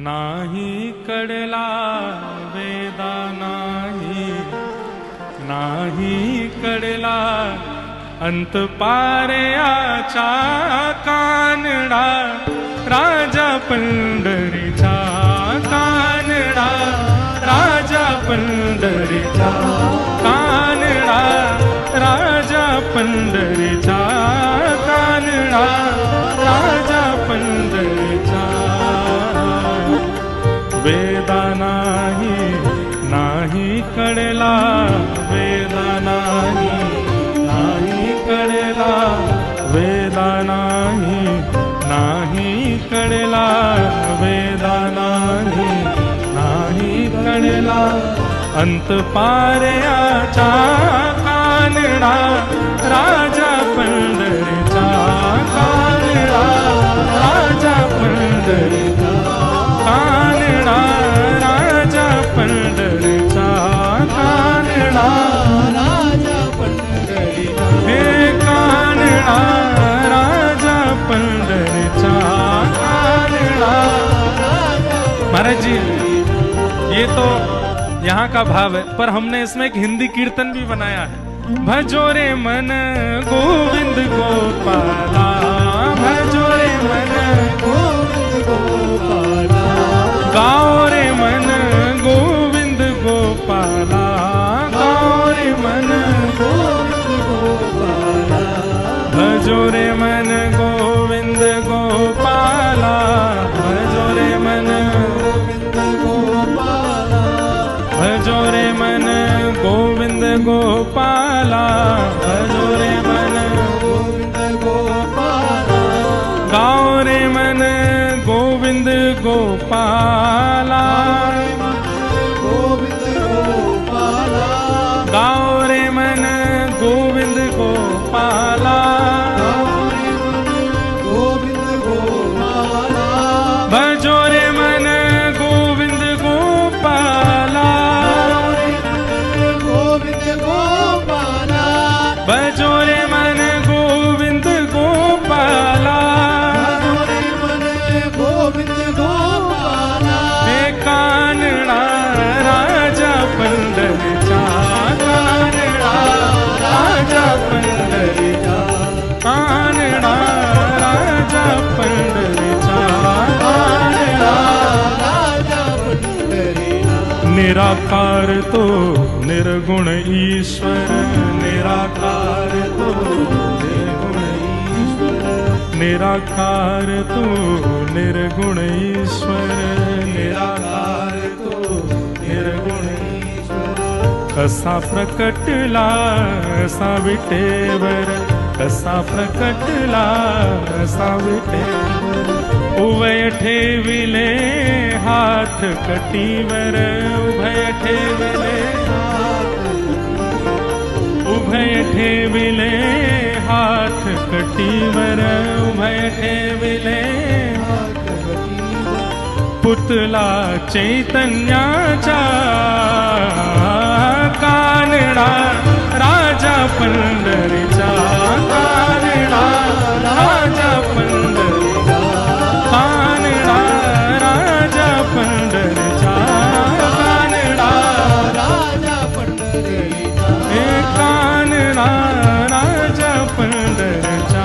नाही कडला वेदा नाही कडला अंत पारयाचा कानडा राजा पंढरीचा कानडा राजा पंढरीचा कानडा राजा पंढरीचा कानडा राजा पंढरीचा वेदा नाही कडला वेदा नाही कडला वेदा नाही कडला वेदा नाही कडला अंत पारयाचा कानडा राजा पंढरीचा कानडा राजा पंढरीचा कानडा राजा पंढरीचा कानडा राजा पंढरीचा हे कानडा राजा पंढरीचा कानडा। महाराज जी ये तो यहाँ का भाव है, पर हमने इसमें एक हिंदी कीर्तन भी बनाया है। भजो रे मन गोविंद गोपाला भजो रे मन गोविंद गोपाला गाओ रे मन गोविंद गोपाला गाओ रे मन गोविंद गोपाला भजो रे मन गोविंद गोपाला भजो रे मन गोविंद गोपाला भजो रे मन गोविंद गोपाला भजो रे मन गोविंद गोपाला गाओ रे मन गोविंद गोपाला गोविंद गोपाला गाओ रे मन गोविंद गोपाला गोविंद गोपाला भजो रे मन गोविंद गोपाला गोविंद गोपाला भजो रे मन गोविंद गोपाला गोविंद गोपाला हे कानडा राजा पंढरीचा कानडा राजा पंढरीचा कानडा राजा पंढरीचा कानडा राजा पंढरीचा निराकार तो निर्गुण ईश्वर निराकार तो निर्गुण ईश्वर निराकार तो निर्गुण ईश्वर निराकार तो निर्गुण ईश्वर कसा प्रकटला असा विटेवर कसा प्रकटला असा विटेवर उभय ठेविले हात कटीवर उभय ठेविले उभय ठेविले हात कटीवर उभय ठेविले पुतला चैतन्याचा कानडा राजा पंढरीचा कानडा राजा पंढरीचा कानडा राजा पंढरीचा कानडा राजा पंढरीचा हे कानडा राजा पंढरीचा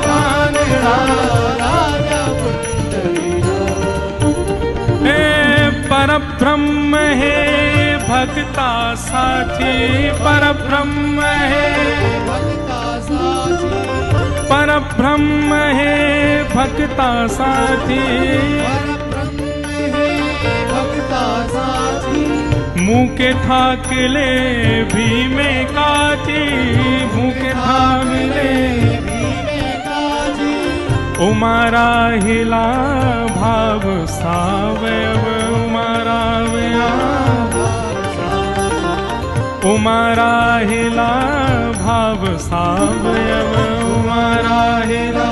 कानडा राजा पंढरीचा हे परब्रह्म हे भक्तासाठी परब्रह्म हे भक्तासाठी परब्रह्म हे भक्तासाठी मुके थाकले भीमे काची मुके थाकले उमारा हिला भाव सावयव उमारा उमारा हिला भाव सावयव उमारा हिला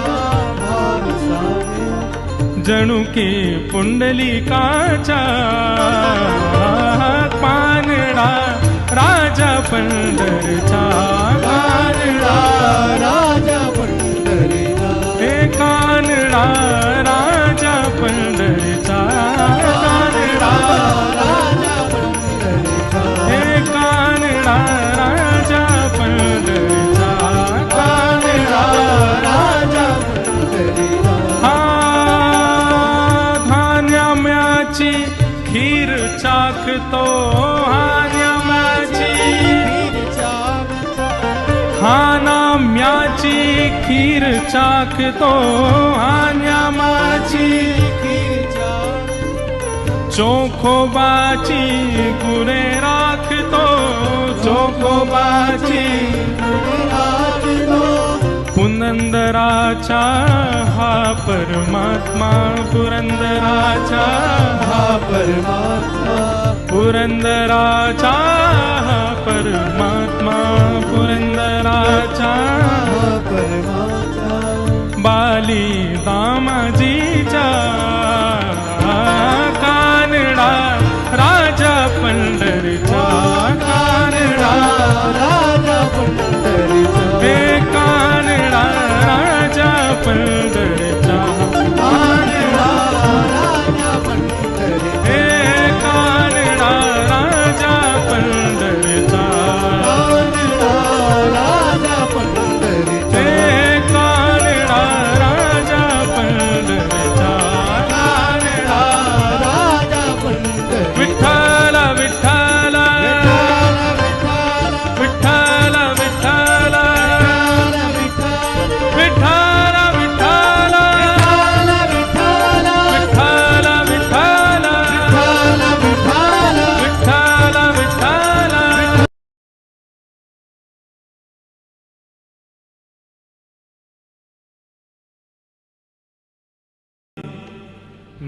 भाव सावयव जणू की पुंडलिकाचा कानडा राजा पंढरीचा कानडा राजा पंढरीचा हे कानडा राजा पंढरीचा म्याची खीर चाखतो हान्यामाची हानाम्याची खीर चाखतो हान्यामाची चोखोबाची गुणे राखतो चोखोबाची पुरंदराचा हा परमात्मा पुरंदराचा हा परमात्मा पुरंदराचा हा परमात्मा पुरंदराचा हा परमात्मा बाली दामाजीचा कानडा राजा पंढरीचा कानडा राजा पंढरीचा हे कानडा राजा पंढरीचा कानडा राजा पंढरीचा हे कानडा राजा पंढरीचा कानडा राजा पंढरीचा हे कानडा राजा पंढरीचा कानडा राजा पंढरीचा विठ्ठल विठ्ठल विठ्ठल विठ्ठल विठ्ठल विठ्ठल विठ्ठल विठ्ठल विठ्ठल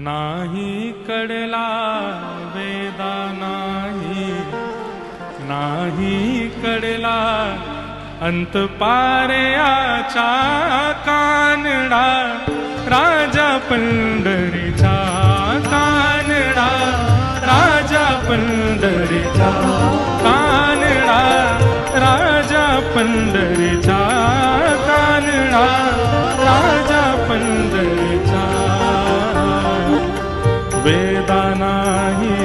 नाही कडला वेदा नाही नाही कडला अंत पारयाचा कानडा राजा पंढरीचा कानडा राजा पंढरीचा कानडा राजा पंढरीचा कानडा राजा पंढरीचा वेदा नाही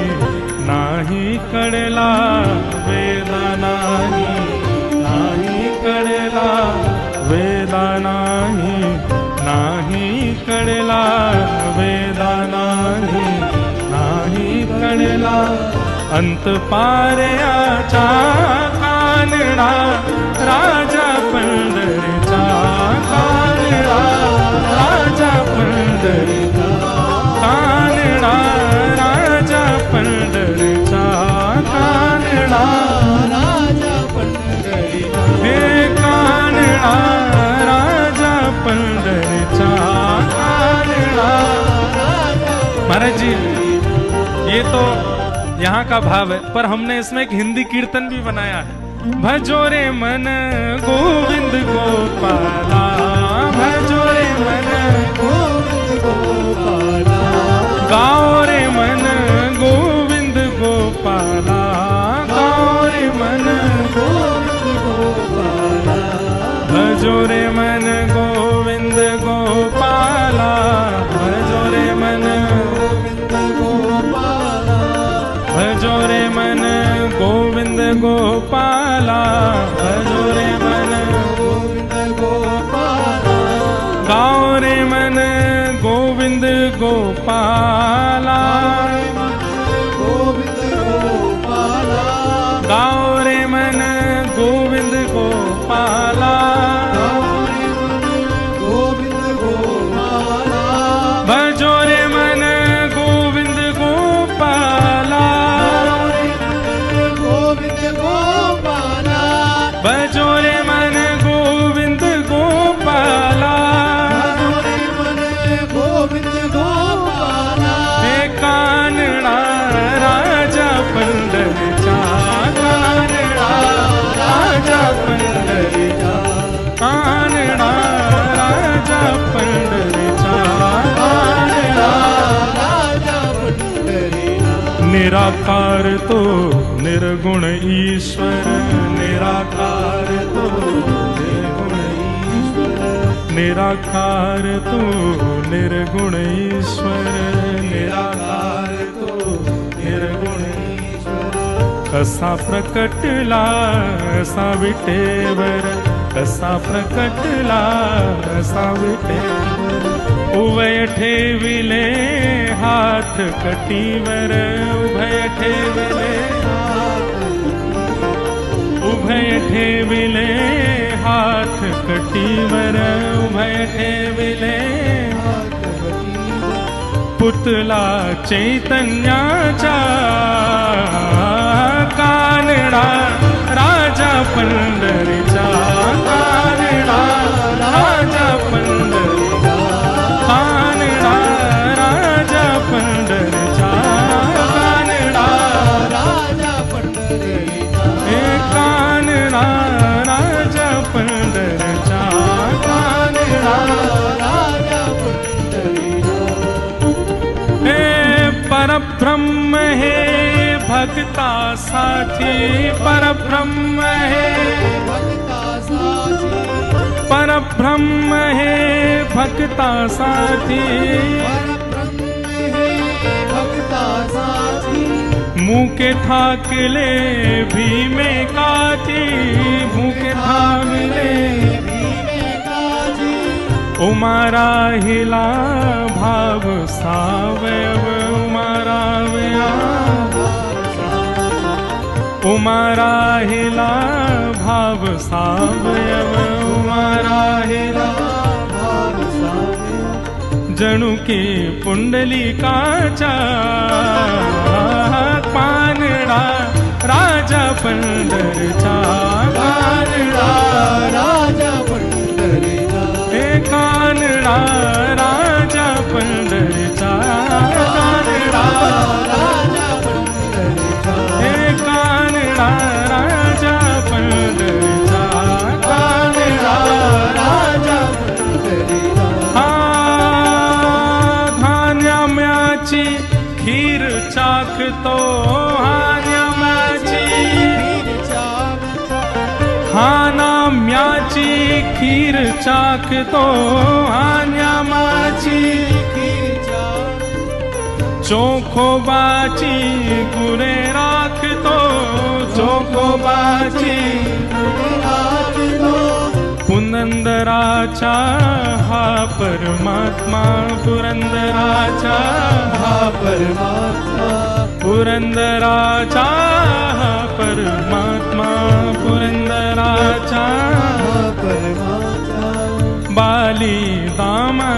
नाही कडला वेदा नाही नाही कडला वेदा नाही नाही कडला वेदा नाही नाही कडला अंत पारयाचा कानडा राजा पंढरीचा कानडा राजा पंढरीचा कानडा राजा पंढरीचा कानडा राजा पंढरीचा हे कानडा राजा पंढरीचा कानडा महाराज जी ये तो यहाँ का भाव है, पर हमने इसमें एक हिंदी कीर्तन भी बनाया है। भजो रे मन गोविंद गोपाला भजो रे मन गोविंद गोपाला गाओ रे मन गोविंद गोपाला गाओ रे मन गोविंद गोपाला भजो रे मन गोविंद गोपाला भजो रे मन गोविंद गोपाला भजो रे मन गोविंद गोपाला भजो रे मन गोविंद गोपाला गाओ रे मन गोविंद गोपाला गोविंद गोपाला गाओ रे मन गोविंद गोपाला गोविंद गोपाला भजो रे मन गोविंद गोपाला गोविंद गोपाला भजो रे मन गोविंद गोपाला गोविंद गोपाला हे कानडा राजा पंढरीचा कानडा राजा पंढरीचा कानडा राजा पंढरीचा कानडा राजा पंढरीचा निराकार तो निर्गुण ईश्वर निराकार तो निर्गुण ईश्वर निराकार तो निर्गुण ईश्वर निराकार तो निर्गुण ईश्वर कसा प्रकटला असा विटेवर कसा प्रकटला असा विटेवर उभय ठेविले हात कटीवर उभय ठेविले, उभय ठेविले हाथ कटीवर उभय ठेविले, पुतला चैतन्याचा कानडा राजा पंढरीचा, कानडा राजा पंढरीचा, कानडा राजा पंढरीचा, कानडा राजा पंढरीचा, हे कानडा राजा पंढरीचा, कानडा राजा पंढरीचा, हे परब्रह्म हे भक्तासाठी, परब्रह्म हे भक्तासाठी, परब्रह्म हे भक्तासाठी, परब्रह्म हे भक्तासाठी, मुके थाकले भीमे काती, मुके थाकले भीमेकाची, उमा राहिला भाव सावयव, उमा रावया, उमा राहिला भाव सावयव, उमा राहिला भाव सावयव, जणू की पुंडलिकाचा कानडा राजा पंढरीचा, कानडा राजा पंढरीचा, हे कानडा राजा पंढरीचा, कानडा राजा पंढरीचा, हे कानडा राजा पंढरीचा, कानडा राजा पंढरीचा, हा धान्याम्याची खीर चाखतो, हान्याम्याची, हानाम्याची खीर चाखतो, हान्यामाची चोखोबाची गुरे राखतो, चोखोबाची पुरंदराचा हा परमात्मा, पुरंदराचा हा परमात्मा, पुरंदराचा हा परमात्मा, पुरंदराचा हा परमात्मा, बाली दामा